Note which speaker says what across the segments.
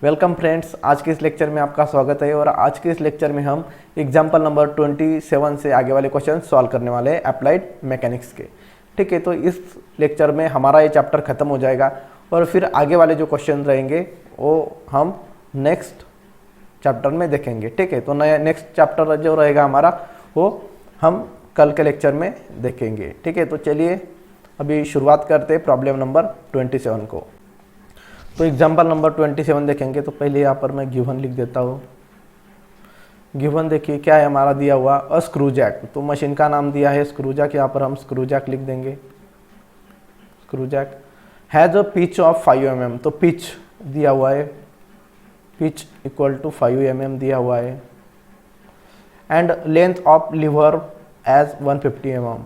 Speaker 1: Welcome friends, आज के इस लेक्चर में आपका स्वागत है। और आज के इस लेक्चर में हम एग्जाम्पल नंबर 27 से आगे वाले क्वेश्चन सॉल्व करने वाले हैं अप्लाइड मैकेनिक्स के। ठीक है, तो इस लेक्चर में हमारा ये चैप्टर खत्म हो जाएगा और फिर आगे वाले जो क्वेश्चन रहेंगे वो हम नेक्स्ट चैप्टर में देखेंगे। ठीक है, तो नया नेक्स्ट चैप्टर जो रहेगा हमारा वो हम कल के लेक्चर में देखेंगे। ठीक है, तो चलिए अभी शुरुआत करते हैं प्रॉब्लम नंबर 27 को। तो एग्जाम्पल नंबर 27 देखेंगे। तो पहले यहाँ पर मैं गिवन लिख देता हूँ। गिवन देखिए क्या है हमारा दिया हुआ, अ स्क्रू जैक। तो मशीन का नाम दिया है स्क्रू जैक, यहाँ पर हम स्क्रू जैक लिख देंगे। Screw jack has a pitch of 5 mm। तो पिच दिया हुआ है, पिच इक्वल टू 5 mm दिया हुआ है। And length of lever as 150 mm।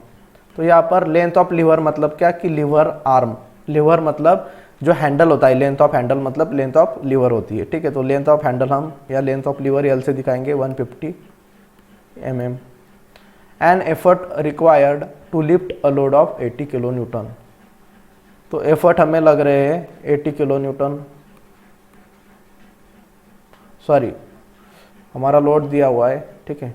Speaker 1: तो यहाँ पर लेंथ ऑफ लीवर मतलब क्या कि लीवर आर्म, लीवर मतलब जो हैंडल होता है, लेंथ ऑफ हैंडल मतलब लेंथ ऑफ लीवर होती है। ठीक है, तो लेंथ ऑफ हैंडल हम या लेंथ ऑफ लीवर एल से दिखाएंगे 150 mm। An effort required to lift a load of 80 kilo newton. तो एफर्ट हमें लग रहे हैं 80 किलो न्यूटन, सॉरी हमारा लोड दिया हुआ है। ठीक है,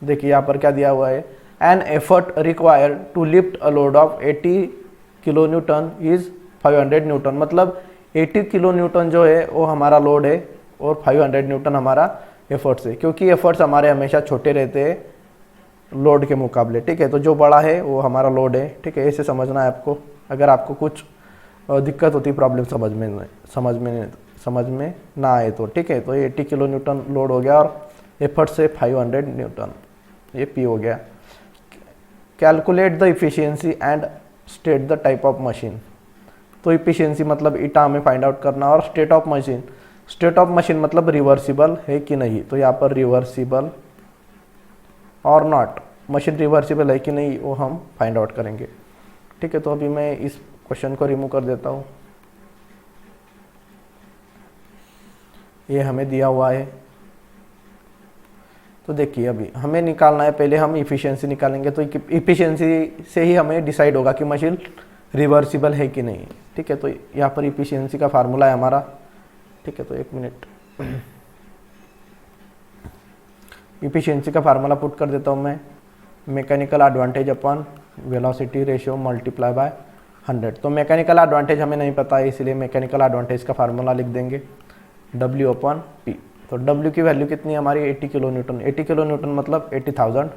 Speaker 1: देखिए यहाँ पर क्या दिया हुआ है, an effort required to lift a load of 80 kilo newton is 500 newton. मतलब 80 किलो न्यूटन जो है वो हमारा लोड है और 500 न्यूटन हमारा एफर्ट्स है, क्योंकि एफर्ट्स हमारे हमेशा छोटे रहते हैं लोड के मुकाबले। ठीक है, तो जो बड़ा है वो हमारा लोड है। ठीक है, ऐसे समझना है आपको। अगर आपको कुछ दिक्कत होती प्रॉब्लम समझ में ना आए तो। ठीक है, तो 80 किलो न्यूटन लोड हो गया और एफर्ट से 500 न्यूटन, ये पी हो गया। Calculate the efficiency and state the type of machine. तो इफिशियंसी मतलब ईटा हमें फाइंड आउट करना, और state of machine, state of machine मतलब रिवर्सिबल है कि नहीं। तो यहाँ पर रिवर्सिबल और नॉट, मशीन रिवर्सिबल है कि नहीं वो हम फाइंड आउट करेंगे। ठीक है, तो अभी मैं इस क्वेश्चन को रिमूव कर देता हूँ। ये हमें दिया हुआ है। तो देखिए अभी हमें निकालना है, पहले हम इफिशियंसी निकालेंगे। तो इफिशियंसी से ही हमें डिसाइड होगा कि मशीन रिवर्सिबल है कि नहीं। ठीक है, तो यहाँ पर इफिशियंसी का फार्मूला है हमारा। ठीक है, तो एक मिनट, इफिशियंसी का फार्मूला पुट कर देता हूँ मैं। Mechanical advantage upon velocity ratio multiply by 100। तो मैकेनिकल एडवांटेज हमें नहीं पता है, इसलिए मैकेनिकल एडवांटेज का फार्मूला लिख देंगे W अपॉन P। तो W की वैल्यू कितनी है हमारी, 80 किलो न्यूटन। 80 किलो न्यूटन मतलब 80,000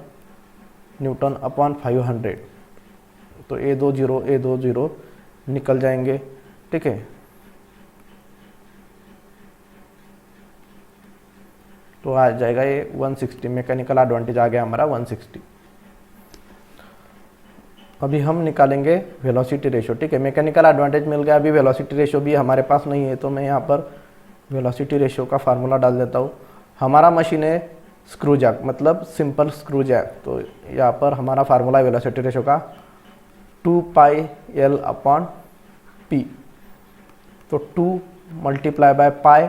Speaker 1: न्यूटन अपॉन 500। तो ए दो जीरो निकल जाएंगे। ठीक है, तो आ जाएगा ये 160। मैकेनिकल एडवांटेज आ गया हमारा 160। अभी हम निकालेंगे वेलोसिटी रेशियो। ठीक है, मैकेनिकल एडवांटेज मिल गया, अभी वेलोसिटी रेशियो भी हमारे पास नहीं है। तो मैं यहाँ पर वेलोसिटी रेशियो का फार्मूला डाल देता हूँ। हमारा मशीन है स्क्रू जैक मतलब सिंपल स्क्रू जैक। तो यहाँ पर हमारा फार्मूला है वेलोसिटी रेशियो का 2πL अपॉन P। तो 2 multiply by pi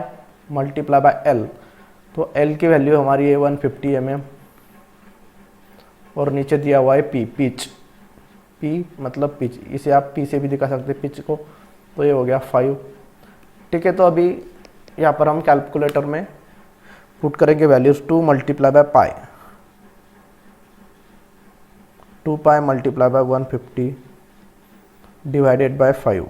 Speaker 1: multiply bye L। तो L की वैल्यू हमारी है 150 mm और नीचे दिया हुआ है P, पिच। P मतलब पिच, इसे आप P से भी दिखा सकते हैं पिच को। तो ये हो गया 5। ठीक है, तो अभी यहाँ पर हम कैलकुलेटर में पुट करेंगे values. 2 multiply by pi, 2 pi multiply bye 150 divided by 5।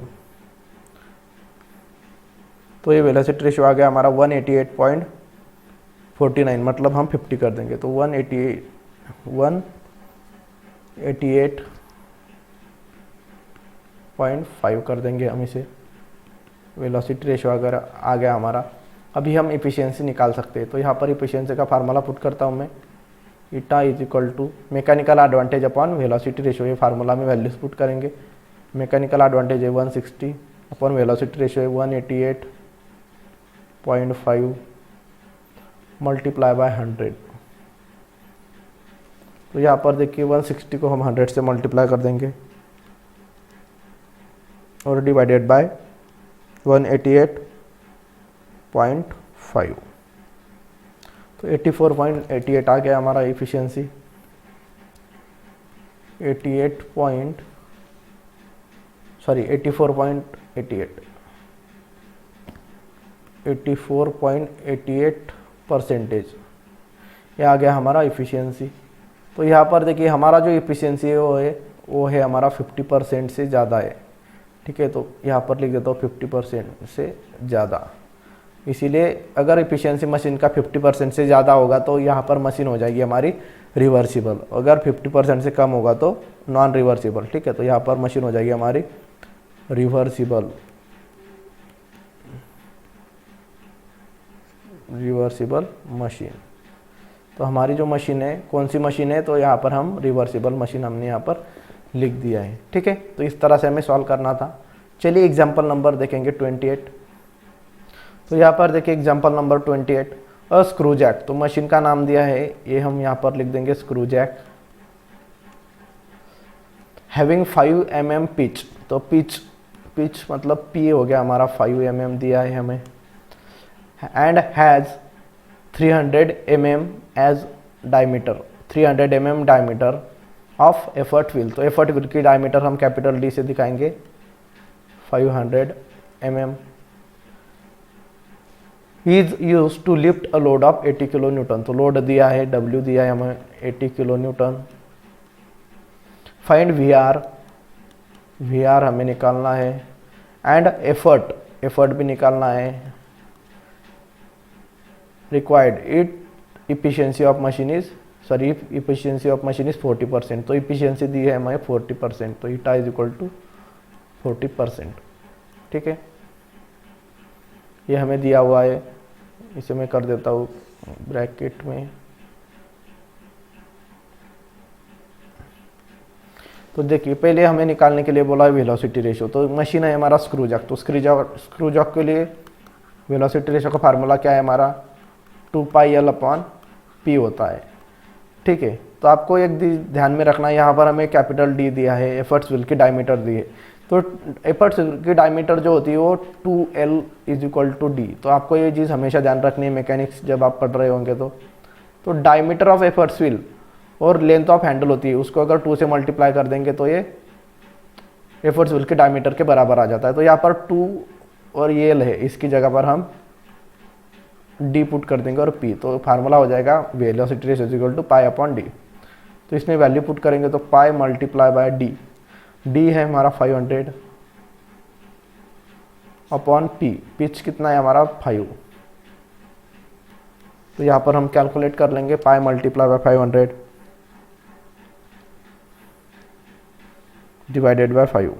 Speaker 1: तो ये वेलोसिटी रेशियो आ गया हमारा 188.49, मतलब हम 50 कर देंगे। तो 188.5 कर देंगे हम इसे। वेलोसिटी रेशियो अगर आ गया हमारा। अभी हम इफिशियंसी निकाल सकते हैं। तो यहाँ पर इफिशियंसी का फार्मूला पुट करता हूँ मैं। Eta is equal to mechanical advantage upon velocity ratio. ये फार्मूला में वैल्यूज पुट करेंगे। मैकेनिकल एडवांटेज है 160 अपॉन वेलोसिटी रेशियो है 188.5 मल्टीप्लाई बाय 100। तो यहाँ पर देखिए 160 को हम 100 से मल्टीप्लाई कर देंगे और डिवाइडेड बाय 188.5। तो 84.88 आ गया हमारा इफिशियंसी। 84.88। 84.88%। यह आ गया हमारा इफ़िशियंसी। तो यहाँ पर देखिए हमारा जो इफ़िशियंसी है वो है हमारा 50% से ज़्यादा है। ठीक है, तो यहाँ पर लिख देता हूँ 50% से ज़्यादा। इसीलिए अगर इफ़िशियंसी मशीन का 50% से ज़्यादा होगा तो यहाँ पर मशीन हो जाएगी हमारी रिवर्सिबल। अगर 50% से कम होगा तो नॉन रिवर्सिबल। ठीक है, तो यहाँ पर मशीन हो जाएगी हमारी रिवर्सिबल मशीन। तो हमारी जो मशीन है कौन सी मशीन है, तो यहाँ पर हम रिवर्सिबल मशीन हमने यहाँ पर लिख दिया है। ठीक है, तो इस तरह से हमें सॉल्व करना था। चलिए एग्जाम्पल नंबर देखेंगे 28। तो यहाँ पर देखिए example number 28, a screw jack. तो मशीन का नाम दिया है, ये हम यहाँ पर लिख देंगे screw jack. Having 5 mm pitch. तो पिच मतलब पी हो गया हमारा, 5 mm दिया है हमें। And has 300 mm as diameter, 300 mm diameter of effort wheel. तो एफर्ट व्हील की डायमीटर हम कैपिटल डी से दिखाएंगे 500 mm। Is use to lift a load of 80 kilo newton. तो लोड दिया है, डब्ल्यू दिया है हमें 80 kilo newton. Find V are हमें निकालना है। एंड एफर्ट भी निकालना है। Required efficiency of machine is 40%। तो इफिशियंसी दी है हमें 40%, तो ईटा इज इक्वल टू 40%। ठीक है, ये हमें दिया हुआ है, इसे मैं कर देता हूँ ब्रैकेट में। तो देखिए पहले हमें निकालने के लिए बोला है वेलोसिटी रेशियो। तो मशीन है हमारा स्क्रू जैक। तो स्क्रू जैक के लिए वेलोसिटी रेशियो का फार्मूला क्या है हमारा, 2πL/P होता है। ठीक है, तो आपको एक ध्यान में रखना है, यहाँ पर हमें कैपिटल डी दिया है, एफर्ट्स व्हील की डायमीटर दी है। तो एफर्ट्स व्हील की डायमीटर जो होती है वो 2L is equal to D. तो आपको ये चीज़ हमेशा ध्यान रखनी है मैकेनिक्स जब आप पढ़ रहे होंगे। तो डायमीटर ऑफ एफर्ट्स व्हील और लेंथ ऑफ हैंडल होती है, उसको अगर 2 से मल्टीप्लाई कर देंगे तो ये एफर्ट्स व्हील के डायमीटर के बराबर आ जाता है। तो यहाँ पर 2 और ये एल है, इसकी जगह पर हम डी पुट कर देंगे और पी। तो फार्मूला हो जाएगा velocity ratio is equal to π/d। तो इसमें वैल्यू पुट करेंगे तो pi multiply by D. D है हमारा 500 अपॉन पी। पिच कितना है हमारा 5। तो यहाँ पर हम कैलकुलेट कर लेंगे पाई मल्टीप्लाई बाय 500 डिवाइडेड बाय 5।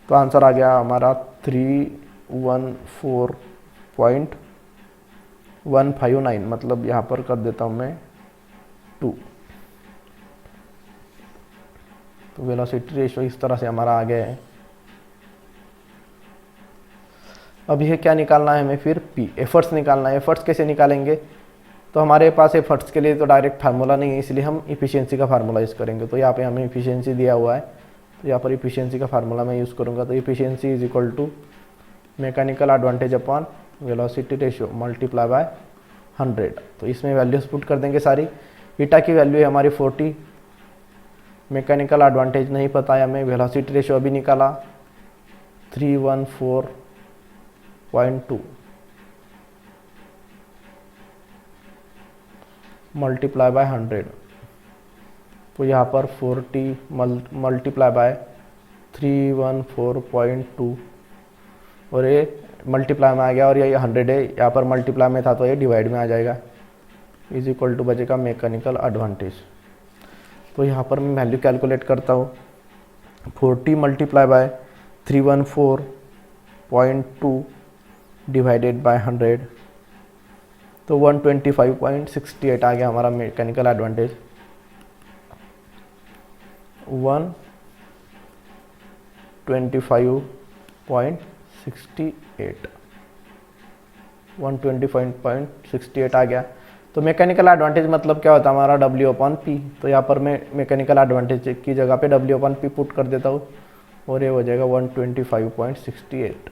Speaker 1: तो आंसर आ गया हमारा 314.159। मतलब यहाँ पर कर देता हूँ मैं 2। तो वेलोसिटी रेशियो इस तरह से हमारा आ गया है। अब यह क्या निकालना है हमें, फिर पी एफर्ट्स निकालना है। एफर्ट्स कैसे निकालेंगे, तो हमारे पास एफर्ट्स के लिए तो डायरेक्ट फार्मूला नहीं है, इसलिए हम इफिशियंसी का फार्मूला यूज़ करेंगे। तो यहाँ पे हमें इफिशियंसी दिया हुआ है, तो यहाँ पर इफिशियंसी का फार्मूला मैं यूज़ करूँगा। तो efficiency is equal to mechanical advantage upon velocity ratio multiply by 100। तो इसमें वैल्यूज पुट कर देंगे सारी। ईटा की वैल्यू है हमारी 40, मैकेनिकल एडवांटेज नहीं पता है हमें, वेलोसिटी रेशियो अभी निकाला 314.2 मल्टीप्लाई बाय 100। तो यहाँ पर 40 मल्टीप्लाई बाय 314.2 और ये मल्टीप्लाई में आ गया और ये 100 है, यहाँ पर मल्टीप्लाई में था तो ये डिवाइड में आ जाएगा, इज इक्वल टू बचेगा मैकेनिकल एडवांटेज। तो यहाँ पर मैं वैल्यू कैलकुलेट करता हूँ, 40 मल्टीप्लाई बाय 314.2 डिवाइडेड बाय 100, तो 125.68 आ गया हमारा मैकेनिकल एडवांटेज। 125.68 आ गया। तो मैकेनिकल एडवांटेज मतलब क्या होता है हमारा W/P। तो यहाँ पर मैं मैकेनिकल एडवांटेज की जगह पे W/P पुट कर देता हूँ और ये हो जाएगा 125.68।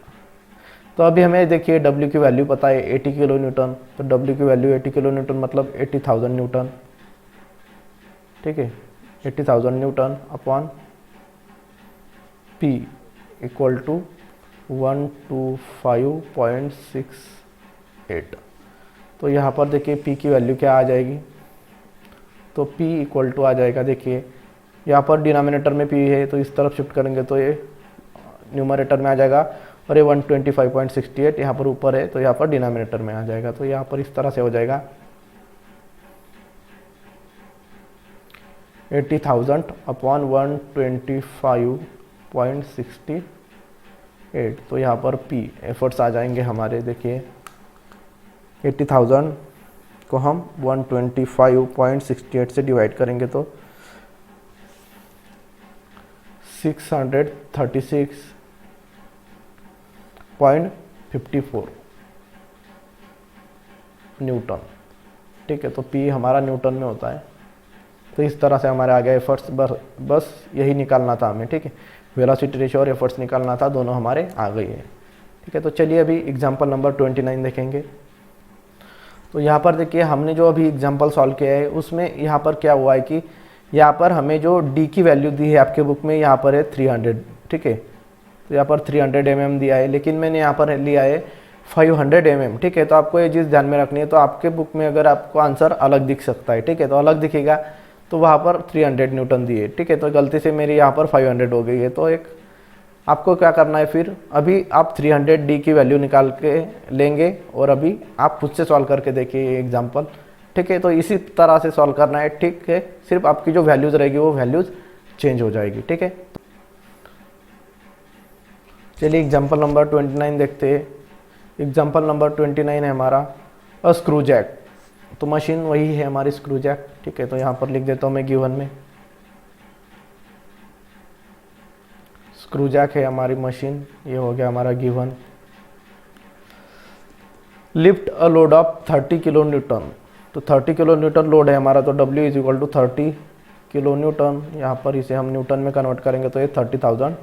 Speaker 1: तो अभी हमें देखिए W की वैल्यू पता है 80 किलो न्यूटन। तो W की वैल्यू 80 किलो न्यूटन मतलब 80,000 न्यूटन। ठीक है, 80,000 newton upon P equal to 125.68। तो यहाँ पर देखिए p की वैल्यू क्या आ जाएगी, तो p इक्वल टू आ जाएगा, देखिए यहाँ पर डिनोमिनेटर में p है तो इस तरफ शिफ्ट करेंगे तो ये न्यूमरेटर में आ जाएगा, और ये 125.68 यहाँ पर ऊपर है तो यहाँ पर डिनोमिनेटर में आ जाएगा। तो यहाँ पर इस तरह से हो जाएगा 80,000 अपॉन 125.68। तो यहाँ पर p एफर्ट्स आ जाएंगे हमारे, देखिए 80,000 को हम 125.68 से डिवाइड करेंगे तो 636.54 न्यूटन। ठीक है, तो p हमारा न्यूटन में होता है। तो इस तरह से हमारे आ गए एफर्ट्स, बस यही निकालना था हमें। ठीक है, वेलोसिटी रेशियो और एफर्ट्स निकालना था, दोनों हमारे आ गई है। ठीक है, तो चलिए अभी एग्जांपल नंबर 29 देखेंगे। तो यहाँ पर देखिए हमने जो अभी एग्जांपल सॉल्व किया है उसमें यहाँ पर क्या हुआ है कि यहाँ पर हमें जो d की वैल्यू दी है आपके बुक में, यहाँ पर है 300। ठीक है, तो यहाँ पर 300 mm दिया है, लेकिन मैंने यहाँ पर लिया है 500 mm। ठीक है, तो आपको ये चीज़ ध्यान में रखनी है। तो आपके बुक में अगर आपको आंसर अलग दिख सकता है, ठीक है, तो अलग दिखेगा तो वहाँ पर 300 न्यूटन दिए। ठीक है, तो गलती से मेरी यहाँ पर 500 हो गई है। तो एक आपको क्या करना है, फिर अभी आप 300 d की वैल्यू निकाल के लेंगे और अभी आप खुद से सॉल्व करके देखिए एग्जाम्पल। ठीक है, तो इसी तरह से सॉल्व करना है। ठीक है, सिर्फ आपकी जो वैल्यूज़ रहेगी वो वैल्यूज़ चेंज हो जाएगी। ठीक है, चलिए एग्जाम्पल नंबर 29 देखते हैं। एग्जाम्पल नंबर 29 है हमारा अ स्क्रू जैक। तो मशीन वही है हमारी स्क्रू जैक। ठीक है, तो यहाँ पर लिख देता हूँ मैं गिवन में, स्क्रू जैक है हमारी मशीन, ये हो गया हमारा given. Lift a load of 30 kilo newton. तो 30 किलो न्यूटन लोड है हमारा, तो W is equal to 30 kilo newton. यहाँ पर इसे हम न्यूटन में कन्वर्ट करेंगे तो ये 30,000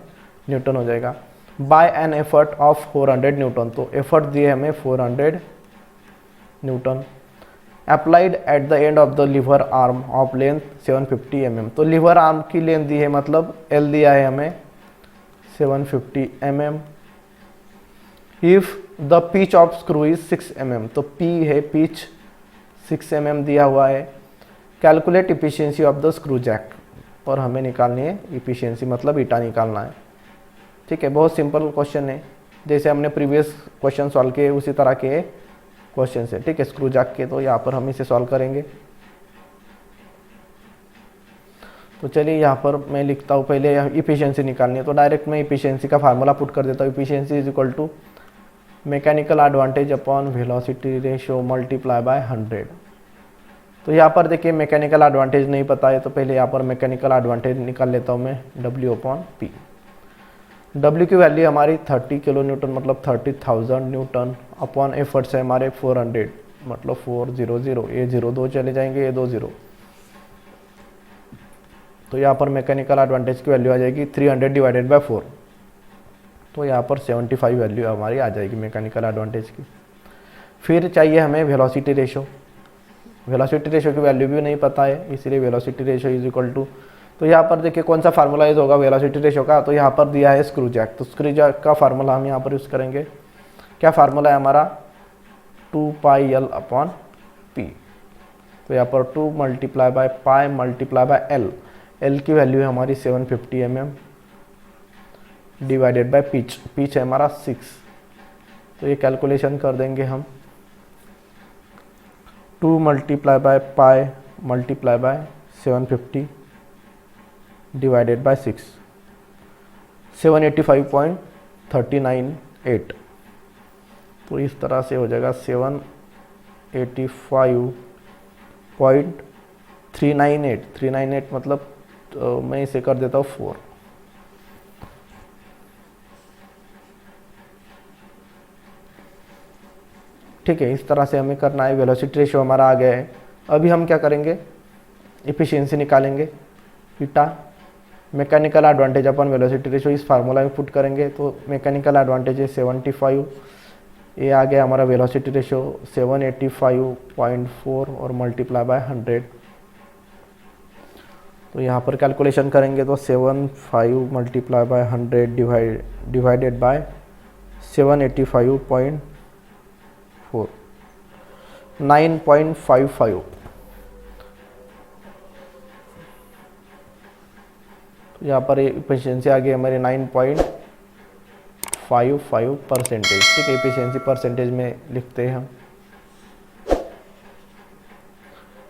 Speaker 1: न्यूटन हो जाएगा। By an effort of 400 newton. तो एफर्ट दिए हमें 400 newton. Applied at the end of the lever arm of length 750 mm। तो लीवर आर्म की लेंथ दी है, मतलब L दिया है हमें 750 mm। If the pitch of screw is 6 mm। तो P है पिच 6 mm दिया हुआ है। Calculate efficiency of the screw jack. और हमें निकालनी है इफिशियंसी, मतलब ईटा निकालना है। ठीक है, बहुत सिंपल क्वेश्चन है, जैसे हमने प्रीवियस क्वेश्चन सॉल्व किए उसी तरह के क्वेश्चन है। ठीक है, स्क्रू जैक के। तो यहाँ पर हम इसे सॉल्व करेंगे। तो चलिए यहाँ पर मैं लिखता हूँ, पहले इफिशियंसी निकालनी है तो डायरेक्ट मैं इफिशियंसी का फार्मूला पुट कर देता हूँ। Efficiency is equal to mechanical advantage upon velocity ratio multiply by 100। तो यहाँ पर देखिए मैकेनिकल एडवांटेज नहीं पता है, तो पहले यहाँ पर मैकेनिकल एडवांटेज निकाल लेता हूँ मैं, W अपॉन P। W की वैल्यू हमारी 30 किलो न्यूटन, मतलब 30,000 न्यूटन, अपॉन एफर्ट्स है हमारे 400, मतलब 400। ये 0 2 चले जाएंगे, ये 2 0। तो यहाँ पर मैकेनिकल एडवांटेज की वैल्यू आ जाएगी 300 डिवाइडेड बाय 4। तो यहाँ पर 75 वैल्यू हमारी आ जाएगी मैकेनिकल एडवांटेज की। फिर चाहिए हमें वेलोसिटी रेशो। वेलोसिटी रेशो की वैल्यू भी नहीं पता है, इसीलिए velocity ratio is equal to, तो यहाँ पर देखिए कौन सा फार्मूला यूज होगा वेलोसिटी रेशो का। तो यहाँ पर दिया है स्क्रू जैक, तो स्क्रू जैक का फार्मूला हम यहाँ पर यूज़ करेंगे। क्या फार्मूला है हमारा, 2πL अपॉन P। तो यहाँ पर 2 multiply by pi multiply bye L। L की वैल्यू है हमारी 750 mm divided by pitch. Pitch है हमारा 6। तो ये कैलकुलेशन कर देंगे हम, 2 multiply by pi multiply bye 750 divided by 6, 785.398। तो इस तरह से हो जाएगा 785.398। 398 मतलब तो मैं इसे कर देता हूँ 4। ठीक है, इस तरह से हमें करना है। वेलोसिटी रेशियो हमारा आ गया है। अभी हम क्या करेंगे, इफिशियंसी निकालेंगे। ईटा मैकेनिकल एडवांटेज अपन वेलोसिटी रेशियो इस फार्मूला में पुट करेंगे। तो मैकेनिकल एडवांटेज है 75, ये आ गया हमारा वेलोसिटी रेशियो 785.4 और मल्टीप्लाई बाय 100। तो यहाँ पर कैलकुलेशन करेंगे तो 75 मल्टीप्लाई बाय 100 डिवाइडेड बाय 785.4 9.55। तो यहाँ पर एफिशिएंसी आ गई हमारी 9.55%। ठीक है, एफिशिएंसी परसेंटेज में लिखते हैं हम।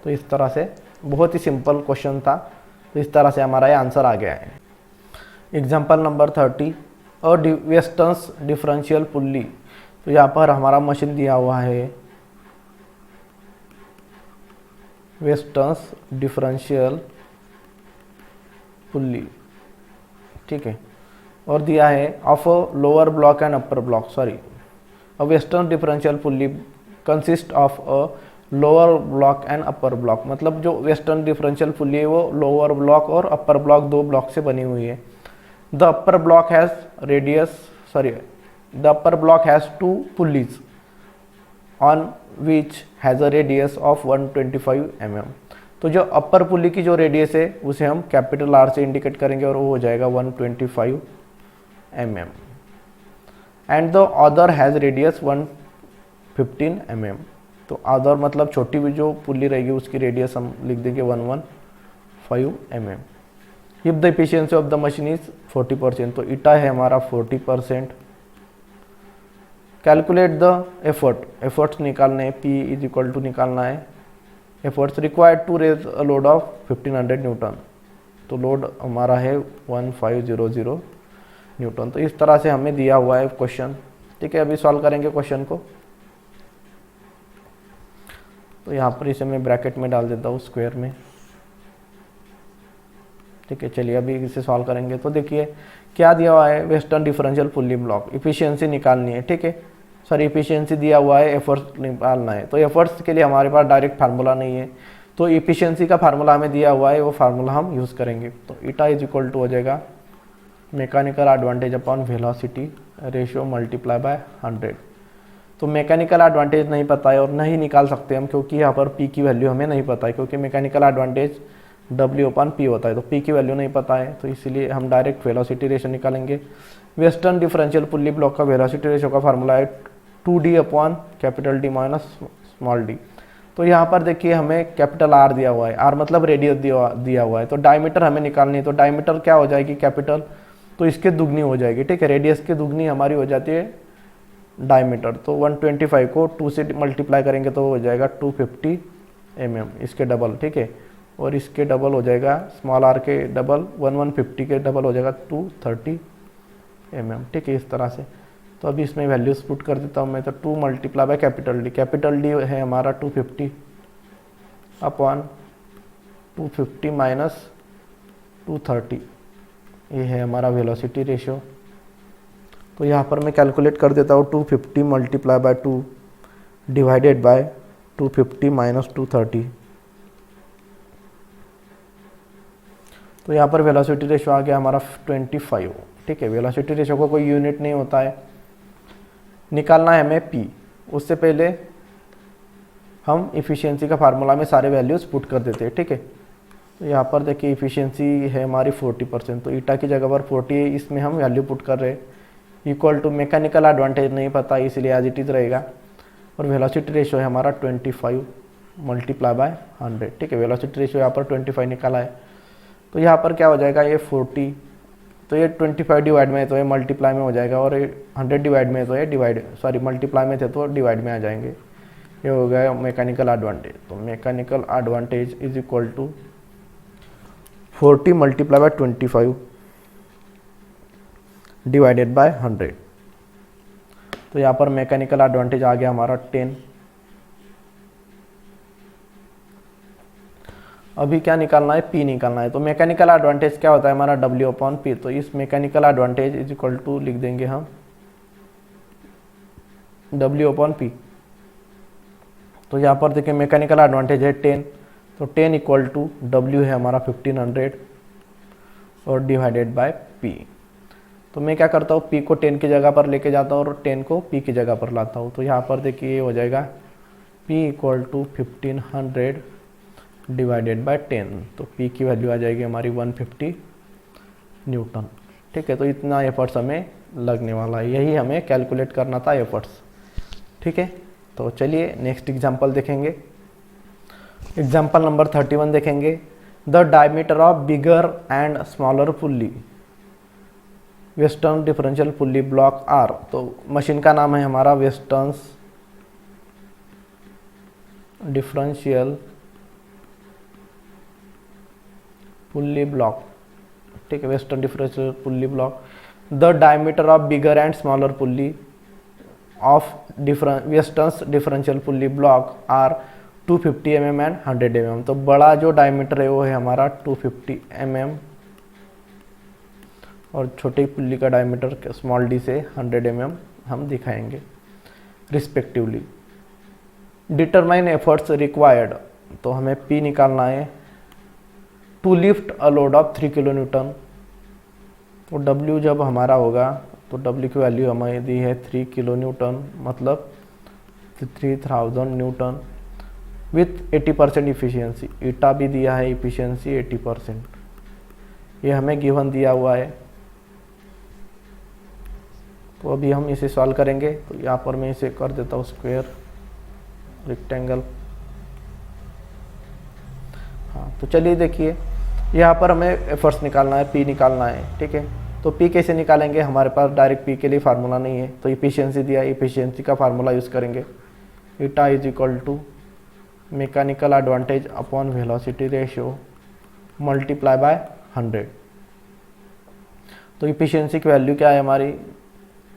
Speaker 1: तो इस तरह से बहुत ही सिंपल क्वेश्चन था। तो इस तरह से हमारा ये आंसर आ गया है। एग्जाम्पल नंबर 30, अ वेस्टर्न्स डिफरेंशियल पुल्ली। तो यहाँ पर हमारा मशीन दिया हुआ है वेस्टर्न्स डिफरेंशियल पुल्ली। ठीक है, और दिया है of a lower block and upper block, sorry, a western differential pulley consist of a lower block and upper block. मतलब जो वेस्टर्न डिफरेंशियल पुल्ली है वो लोअर ब्लॉक और अपर ब्लॉक दो ब्लॉक से बनी हुई है। The upper block has the upper block has 2 pulleys on which has a radius of 125 mm। तो जो अपर पुली की जो रेडियस है उसे हम कैपिटल R से इंडिकेट करेंगे और वो हो जाएगा 125 mm। And the other has radius 115 mm। तो अदर मतलब छोटी भी जो पुली रहेगी उसकी रेडियस हम लिख देंगे 115 mm। If the efficiency of the machine is 40%। तो ईटा है हमारा 40%। कैलकुलेट द एफर्ट्स निकालने हैं, P इज इक्वल टू निकालना है efforts required to raise a load of 1500 newton. तो लोड हमारा है 1500 न्यूटन। तो इस तरह से हमें दिया हुआ है क्वेश्चन। ठीक है, अभी सॉल्व करेंगे क्वेश्चन को। तो यहाँ पर इसे मैं ब्रैकेट में डाल देता हूँ स्क्वायर में। ठीक है, चलिए अभी इसे सॉल्व करेंगे। तो देखिए क्या दिया हुआ है, western differential pulley block, efficiency निकालनी है। ठीक है, सॉरी, इफिशियंसी दिया हुआ है, एफर्ट्स निकालना है। तो एफर्ट्स के लिए हमारे पास डायरेक्ट फार्मूला नहीं है, तो इफिशियंसी का फार्मूला हमें दिया हुआ है, वो फार्मूला हम यूज़ करेंगे। तो ईटा इज इक्वल टू हो जाएगा mechanical advantage upon velocity ratio multiply by 100। तो मैकेनिकल एडवांटेज नहीं पता है और नहीं निकाल सकते हम, क्योंकि यहाँ पर P की वैल्यू हमें नहीं पता है, क्योंकि मैकेनिकल एडवांटेज W/P होता है। तो P की वैल्यू नहीं पता है, तो इसीलिए हम डायरेक्ट वेलोसिटी रेशियो निकालेंगे। वेस्टर्न डिफरेंशियल पुल्ली ब्लॉक का वेलोसिटी रेशियो का फार्मूला है 2D/D माइनस स्मॉल d। तो यहाँ पर देखिए हमें कैपिटल R दिया हुआ है, R मतलब रेडियस दिया हुआ है। तो डायमीटर हमें निकालनी है, तो डायमीटर क्या हो जाएगी कैपिटल, तो इसके दुगनी हो जाएगी। ठीक है, रेडियस की दुगनी हमारी हो जाती है डायमीटर। तो 125 को 2 से मल्टीप्लाई करेंगे तो हो जाएगा 250 mm, इसके डबल। ठीक है, और इसके डबल हो जाएगा स्मॉल r के डबल 150 के डबल हो जाएगा 230 mm। ठीक है, इस तरह से। तो अभी इसमें वैल्यूज पुट कर देता हूँ मैं। तो 2 मल्टीप्लाई बाय कैपिटल D है हमारा 250 अपॉन 250 माइनस 230, ये है हमारा वेलोसिटी रेशियो। तो यहाँ पर मैं कैलकुलेट कर देता हूँ 250 multiply by 2 divided by 250 minus 230। तो यहाँ पर वेलोसिटी रेशियो आ गया हमारा 25। ठीक है, वेलोसिटी रेशियो का कोई यूनिट नहीं होता है। निकालना है हमें P। उससे पहले हम इफ़िशियंसी का फार्मूला में सारे वैल्यूज़ पुट कर देते हैं। ठीक है, तो यहाँ पर देखिए इफ़िशियंसी है हमारी 40%। तो ईटा की जगह पर 40 है, इसमें हम वैल्यू पुट कर रहे हैं। इक्वल टू मैकेनिकल एडवांटेज नहीं पता, इसलिए एज इट इज़ रहेगा। और वेलोसिटी रेशियो है हमारा 25 मल्टीप्लाई बाय 100। ठीक है, वेलोसिटी रेशियो यहाँ पर 25 निकाला है। तो यहाँ पर क्या हो जाएगा, ये 40, तो ये 25 डिवाइड में है तो ये मल्टीप्लाई में हो जाएगा, और 100 डिवाइड में है तो ये मल्टीप्लाई में थे तो डिवाइड में आ जाएंगे। ये हो गया मैकेनिकल एडवांटेज। तो mechanical advantage is equal to 40 multiply by 25 divided by 100। तो यहाँ पर मैकेनिकल एडवांटेज आ गया हमारा 10। अभी क्या निकालना है, P निकालना है। तो मैकेनिकल एडवांटेज क्या होता है हमारा W/P। तो इस mechanical advantage is equal to लिख देंगे हम W/P। तो यहाँ पर देखिए मैकेनिकल एडवांटेज है 10, तो 10 इक्वल टू W है हमारा 1500 और डिवाइडेड बाय P। तो मैं क्या करता हूँ, P को 10 की जगह पर लेके जाता हूँ और 10 को P की जगह पर लाता हूँ। तो यहाँ पर देखिए ये हो जाएगा P equal to 1500 divided by 10। तो P की वैल्यू आ जाएगी हमारी 150 न्यूटन। ठीक है, तो इतना एफर्ट्स हमें लगने वाला है, यही हमें कैलकुलेट करना था एफर्ट्स। ठीक है, तो चलिए नेक्स्ट एग्जांपल देखेंगे। एग्जांपल नंबर 31 देखेंगे। The diameter of bigger and smaller pulley western differential pulley block are. तो मशीन का नाम है हमारा वेस्टर्न डिफरेंशियल पुल्ली ब्लॉक। ठीक है, western differential pulley block. The diameter of bigger and smaller pulley of western differential pulley block are 250 mm and 100 mm। तो बड़ा जो डायमीटर है वो है हमारा 250 mm और छोटी पुल्ली का डायमीटर स्मॉल डी से 100 mm हम दिखाएंगे रिस्पेक्टिवली। Determine efforts required. तो हमें P निकालना है to lift a load of 3 kilo newton. तो W जब हमारा होगा तो W की वैल्यू हमें दी है 3 किलो न्यूटन, मतलब 3000 न्यूटन विथ 80% इफिशियंसी। ईटा भी दिया है, इफिशियंसी 80%, ये हमें गिवन दिया हुआ है। तो अभी हम इसे सॉल्व करेंगे। तो यहाँ पर मैं इसे कर देता हूँ स्क्वायर रेक्टेंगल। हाँ, तो चलिए देखिए, यहाँ पर हमें एफर्ट्स निकालना है, P निकालना है। ठीक है, तो P कैसे निकालेंगे, हमारे पास डायरेक्ट P के लिए फार्मूला नहीं है, तो इफिशियंसी दिया है, इफिशियंसी का फार्मूला यूज़ करेंगे। Eta is equal to mechanical advantage upon velocity ratio multiply by 100। तो इफिशियंसी की वैल्यू क्या है हमारी,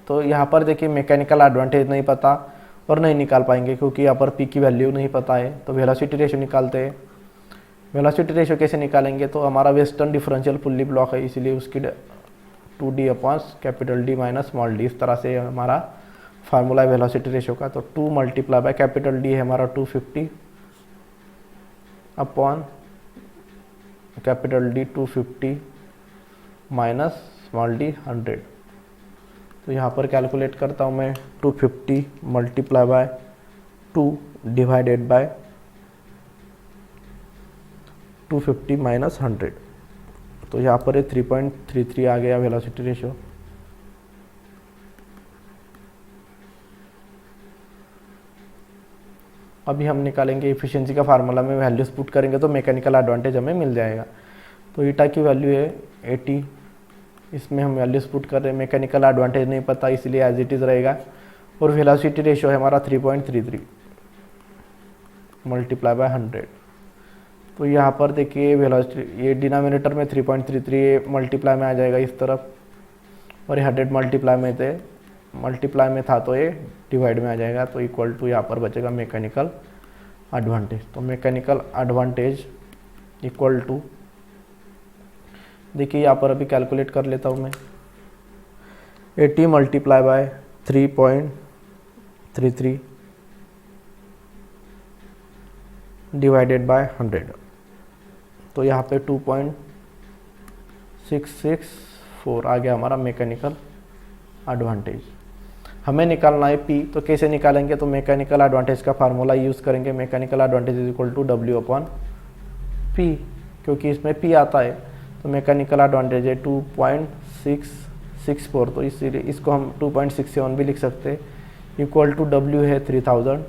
Speaker 1: तो यहाँ पर देखिए मैकेनिकल एडवांटेज नहीं पता और नहीं निकाल पाएंगे क्योंकि यहाँ पर P की वैल्यू नहीं पता है। तो वेलोसिटी रेशियो निकालते हैं। वेलोसिटी रेशियो कैसे निकालेंगे, तो हमारा वेस्टर्न डिफरेंशियल पुल्ली ब्लॉक है, इसलिए उसकी 2D upon capital D minus small D, इस तरह से हमारा फार्मूला है वेलोसिटी रेशियो का। तो 2 मल्टीप्लाई बाय कैपिटल D है हमारा 250 upon capital D 250 minus small d 100। तो यहाँ पर कैलकुलेट करता हूँ मैं 250 multiply by 2 divided by 250 minus 100। तो यहाँ पर 3.33 आ गया वेलोसिटी रेशियो। अभी हम निकालेंगे इफिशियंसी का फार्मूला में वैल्यूज पुट करेंगे तो मैकेनिकल एडवांटेज हमें मिल जाएगा। तो ईटा की वैल्यू है 80, इसमें हम वैल्यूज पुट कर रहे हैं, मैकेनिकल एडवांटेज नहीं पता इसलिए एज इट इज़ रहेगा। और वेलोसिटी रेशियो है हमारा 3.33 मल्टीप्लाई बाय 100। तो यहाँ पर देखिए वेलोसिटी, ये डिनोमिनेटर में 3.33 मल्टीप्लाई में आ जाएगा इस तरफ, और ये 100 मल्टीप्लाई में था तो ये डिवाइड में आ जाएगा। तो इक्वल टू यहाँ पर बचेगा मैकेनिकल एडवांटेज। तो मैकेनिकल एडवांटेज इक्वल टू, देखिए यहाँ पर अभी कैलकुलेट कर लेता हूँ मैं, 80 मल्टीप्लाई बाय 3.33 डिवाइडेड बाय 100। तो यहाँ पे 2.664 आ गया हमारा मैकेनिकल एडवांटेज। हमें निकालना है P, तो कैसे निकालेंगे, तो मैकेनिकल एडवांटेज का फार्मूला यूज़ करेंगे। Mechanical advantage is equal to W upon P, क्योंकि इसमें P आता है। तो मैकेनिकल एडवांटेज है 2.664, तो इसीलिए इसको हम 2.67 भी लिख सकते हैं। इक्वल टू W है 3000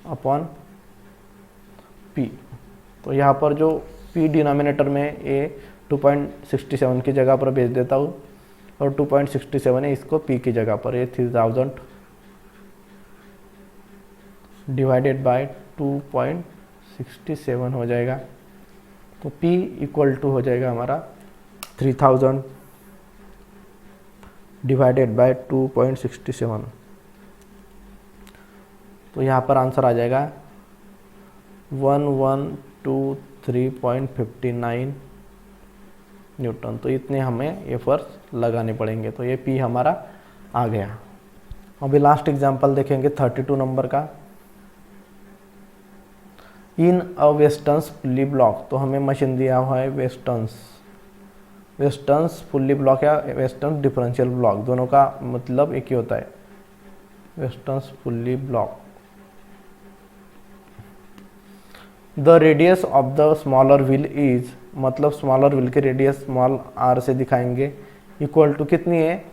Speaker 1: अपॉन P। तो यहाँ पर जो P डिनोमिनेटर में ये 2.67 की जगह पर भेज देता हूँ, और 2.67 है, इसको P की जगह पर ये 3000 डिवाइडेड बाय 2.67 हो जाएगा। तो P इक्वल टू हो जाएगा हमारा 3000 डिवाइडेड बाय 2.67। तो यहाँ पर आंसर आ जाएगा 1123.59 न्यूटन। तो इतने हमें एफर्ट्स लगाने पड़ेंगे। तो ये P हमारा आ गया। अभी लास्ट एग्जांपल देखेंगे 32 नंबर का। In a westerns pulley block, तो हमें मशीन दिया हुआ है वेस्टर्न्स पुल्ली ब्लॉक या वेस्टर्न डिफरेंशियल ब्लॉक, दोनों का मतलब एक ही होता है, westerns pulley block. The radius of the smaller wheel is मतलब स्मॉलर व्हील की रेडियस स्मॉल आर से दिखाएंगे, इक्वल टू कितनी है,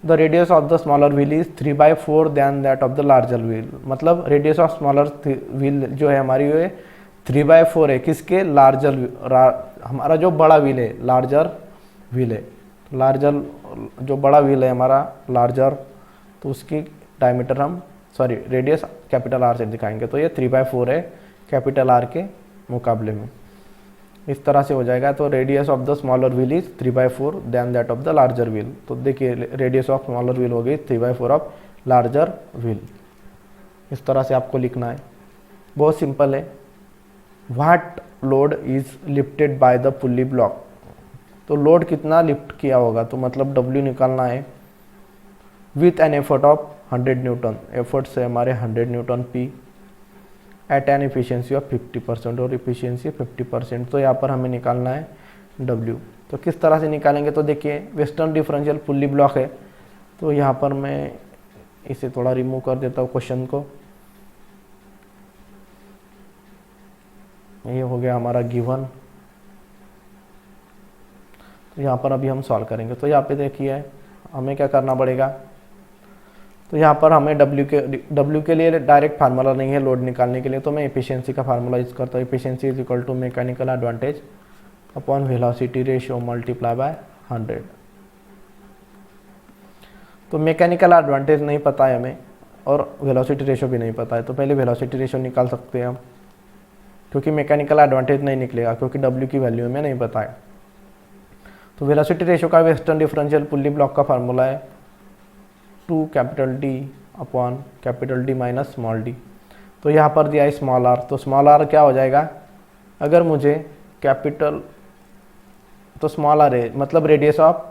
Speaker 1: the radius of the smaller wheel is 3/4 than that of the larger wheel. मतलब रेडियस ऑफ स्मॉलर व्हील जो है हमारी, वो 3/4 है किसके, लार्जर, हमारा जो बड़ा व्हील है लार्जर व्हील है, लार्जर जो बड़ा व्हील है हमारा लार्जर, तो उसकी डायमीटर हम रेडियस कैपिटल आर से दिखाएंगे, तो ये 3/4 है कैपिटल आर के मुकाबले में। इस तरह से हो जाएगा। तो radius of the smaller wheel is 3/4 than that of the larger wheel. तो देखिए रेडियस ऑफ स्मॉलर व्हील हो गई 3/4 ऑफ लार्जर व्हील। इस तरह से आपको लिखना है, बहुत सिंपल है। What load is lifted by the pulley block, तो लोड कितना लिफ्ट किया होगा, तो मतलब W निकालना है with an effort of 100 newton, effort से हमारे 100 newton P at an efficiency of 50% और इफिशियंसी 50%। तो यहाँ पर हमें निकालना है W। तो किस तरह से निकालेंगे, तो देखिए वेस्टर्न डिफरेंशियल पुल्ली ब्लॉक है, तो यहाँ पर मैं इसे थोड़ा रिमूव कर देता हूँ क्वेश्चन को। ये हो गया हमारा गिवन। तो यहाँ पर अभी हम सॉल्व करेंगे। तो यहाँ पे देखिए हमें क्या करना पड़ेगा, तो यहाँ पर हमें W के लिए डायरेक्ट फार्मूला नहीं है लोड निकालने के लिए, तो मैं एफिशिएंसी का फार्मूला यूज करता हूँ। Efficiency is equal to mechanical advantage upon velocity ratio multiply by 100। तो मैकेनिकल एडवांटेज नहीं पता है हमें और वेलोसिटी रेशियो भी नहीं पता है, तो पहले वेलोसिटी रेशियो निकाल सकते हैं हम, क्योंकि मैकेनिकल एडवांटेज नहीं निकलेगा क्योंकि W की वैल्यू हमें नहीं पता है। तो वेलोसिटी रेशियो का वेस्टर्न डिफरेंशियल पुल्ली ब्लॉक का फार्मूला है 2D upon D minus small d। तो यहाँ पर दिया है स्मॉल r, तो स्मॉल r क्या हो जाएगा, अगर मुझे कैपिटल, तो स्मॉल r है मतलब रेडियस ऑफ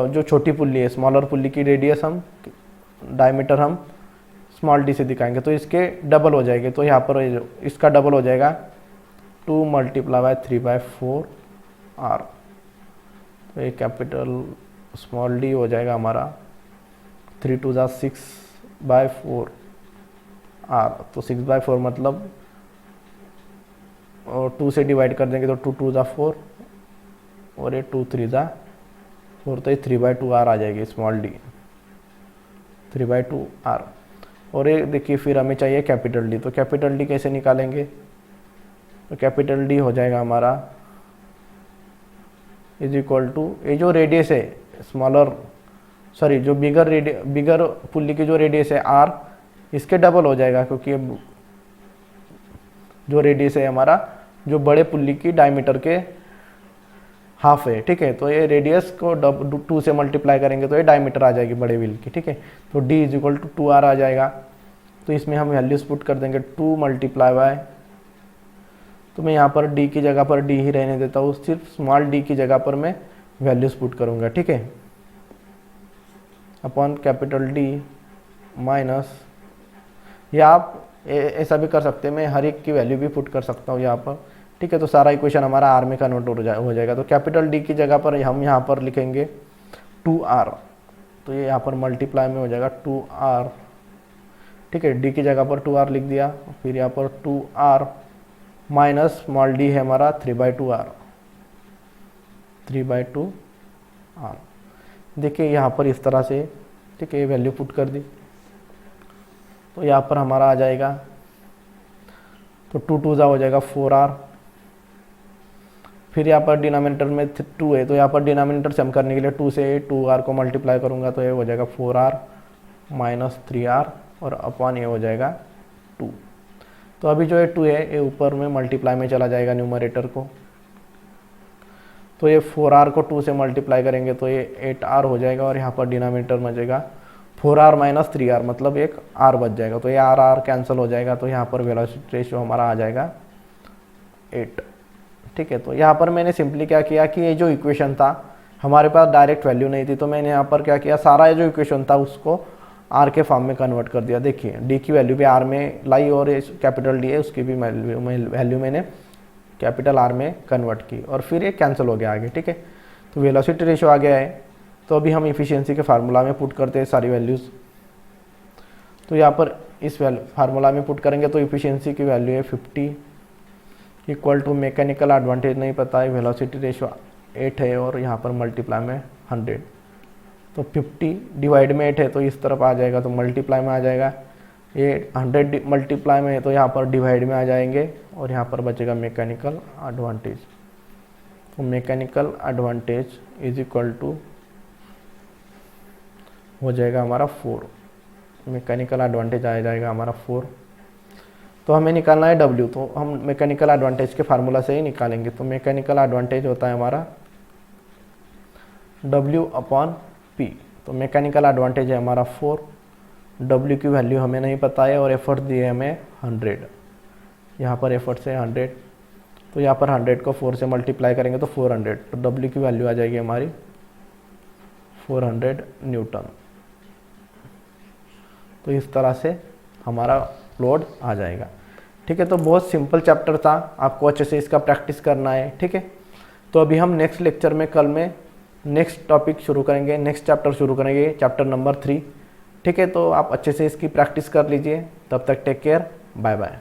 Speaker 1: जो छोटी पुल्ली है, स्मॉलर पुल्ली की रेडियस हम डायमीटर हम स्मॉल d से दिखाएंगे, तो इसके डबल हो जाएंगे। तो यहाँ पर इसका डबल हो जाएगा 2 मल्टीप्लाई बाय 3/4 r। तो ये कैपिटल स्मॉल d हो जाएगा हमारा 3 2 जा 6/4 r। तो 6/4 मतलब 2 से डिवाइड कर देंगे तो 2 2 जा 4 और ये 2 3 जा 4, तो ये 3/2 r आ जाएगी स्मॉल d, 3/2 r। और ये देखिए फिर हमें चाहिए कैपिटल D, तो कैपिटल D कैसे निकालेंगे, तो कैपिटल D हो जाएगा हमारा इज इक्वल टू, ये जो रेडियस है स्मॉलर जो बिगर पुल्ली की जो रेडियस है r, इसके डबल हो जाएगा, क्योंकि जो रेडियस है हमारा जो बड़े पुल्ली की डायमीटर के हाफ है, ठीक है। तो ये रेडियस को 2 से मल्टीप्लाई करेंगे तो ये डायमीटर आ जाएगी बड़े व्हील की, ठीक है। तो D is equal to 2r आ जाएगा। तो इसमें हम वैल्यूज पुट कर देंगे 2 मल्टीप्लाई बाय, तो मैं यहाँ पर D की जगह पर D ही रहने देता हूँ, सिर्फ स्मॉल d की जगह पर मैं वैल्यूज पुट करूँगा, ठीक है, अपॉन कैपिटल D माइनस, या आप ऐसा भी कर सकते हैं, मैं हर एक की वैल्यू भी पुट कर सकता हूँ यहाँ पर, ठीक है। तो सारा इक्वेशन हमारा r में कन्वर्ट हो जाएगा। तो कैपिटल D की जगह पर हम यहाँ पर लिखेंगे 2r, तो ये यहाँ पर मल्टीप्लाई में हो जाएगा 2r, ठीक है। D की जगह पर 2r लिख दिया, फिर यहाँ पर 2r माइनस स्मॉल d है हमारा 3/2r, 3/2r। देखिए यहाँ पर इस तरह से, ठीक है, ये वैल्यू पुट कर दी, तो यहाँ पर हमारा आ जाएगा, तो 2 2 जा हो जाएगा 4r, फिर यहाँ पर डिनोमिनेटर में 2 है, तो यहाँ पर डिनोमिनेटर से हम करने के लिए 2 से 2r को मल्टीप्लाई करूँगा, तो ये हो जाएगा 4r माइनस 3r और अपॉन ये हो जाएगा 2। तो अभी जो है 2 है ये ऊपर में मल्टीप्लाई में चला जाएगा न्यूमरेटर को, तो ये 4r को 2 से मल्टीप्लाई करेंगे तो ये 8r हो जाएगा, और यहाँ पर डिनोमिनेटर में जाएगा 4r माइनस 3r, मतलब एक r बच जाएगा, तो ये r कैंसिल हो जाएगा, तो यहाँ पर वेलोसिटी रेशियो हमारा आ जाएगा 8, ठीक है। तो यहाँ पर मैंने सिंपली क्या किया कि ये जो इक्वेशन था हमारे पास डायरेक्ट वैल्यू नहीं थी, तो मैंने यहाँ पर क्या किया, सारा ये जो इक्वेशन था उसको r के फॉर्म में कन्वर्ट कर दिया। देखिए d की वैल्यू भी r में लाई और कैपिटल D है उसकी भी वैल्यू मैंने कैपिटल R में कन्वर्ट की, और फिर ये कैंसिल हो गया आगे, ठीक है। तो वेलोसिटी रेशियो आ गया है। तो अभी हम इफिशियंसी के फार्मूला में पुट करते हैं सारी वैल्यूज़। तो यहाँ पर इस फार्मूला में पुट करेंगे तो इफिशियंसी की वैल्यू है 50, इक्वल टू मैकेनिकल एडवांटेज नहीं पता है, वेलोसिटी रेशो 8 है और यहाँ पर मल्टीप्लाई में 100, तो 50 डिवाइड में 8 है तो इस तरफ आ जाएगा, तो मल्टीप्लाई में आ जाएगा। ये 100 मल्टीप्लाई में है तो यहाँ पर डिवाइड में आ जाएंगे और यहाँ पर बचेगा मैकेनिकल एडवांटेज। तो mechanical advantage is equal to हो जाएगा हमारा 4, मैकेनिकल एडवांटेज आ जाएगा हमारा 4। तो हमें निकालना है W, तो हम मैकेनिकल एडवांटेज के फार्मूला से ही निकालेंगे। तो मैकेनिकल एडवांटेज होता है हमारा W/P। तो मैकेनिकल एडवांटेज है हमारा 4, W की वैल्यू हमें नहीं पता है और एफर्ट दिए हमें 100, यहाँ पर एफर्ट से 100, तो यहाँ पर 100 को 4 से मल्टीप्लाई करेंगे तो 400, तो W की वैल्यू आ जाएगी हमारी 400 न्यूटन। तो इस तरह से हमारा लोड आ जाएगा। ठीक है, तो बहुत सिंपल चैप्टर था, आपको अच्छे से इसका प्रैक्टिस करना है। ठीक है, तो अभी हम नेक्स्ट लेक्चर में कल में नेक्स्ट टॉपिक शुरू करेंगे, नेक्स्ट चैप्टर शुरू करेंगे, चैप्टर नंबर 3। ठीक है, तो आप अच्छे से इसकी प्रैक्टिस कर लीजिए। तब तक टेक केयर, बाय बाय।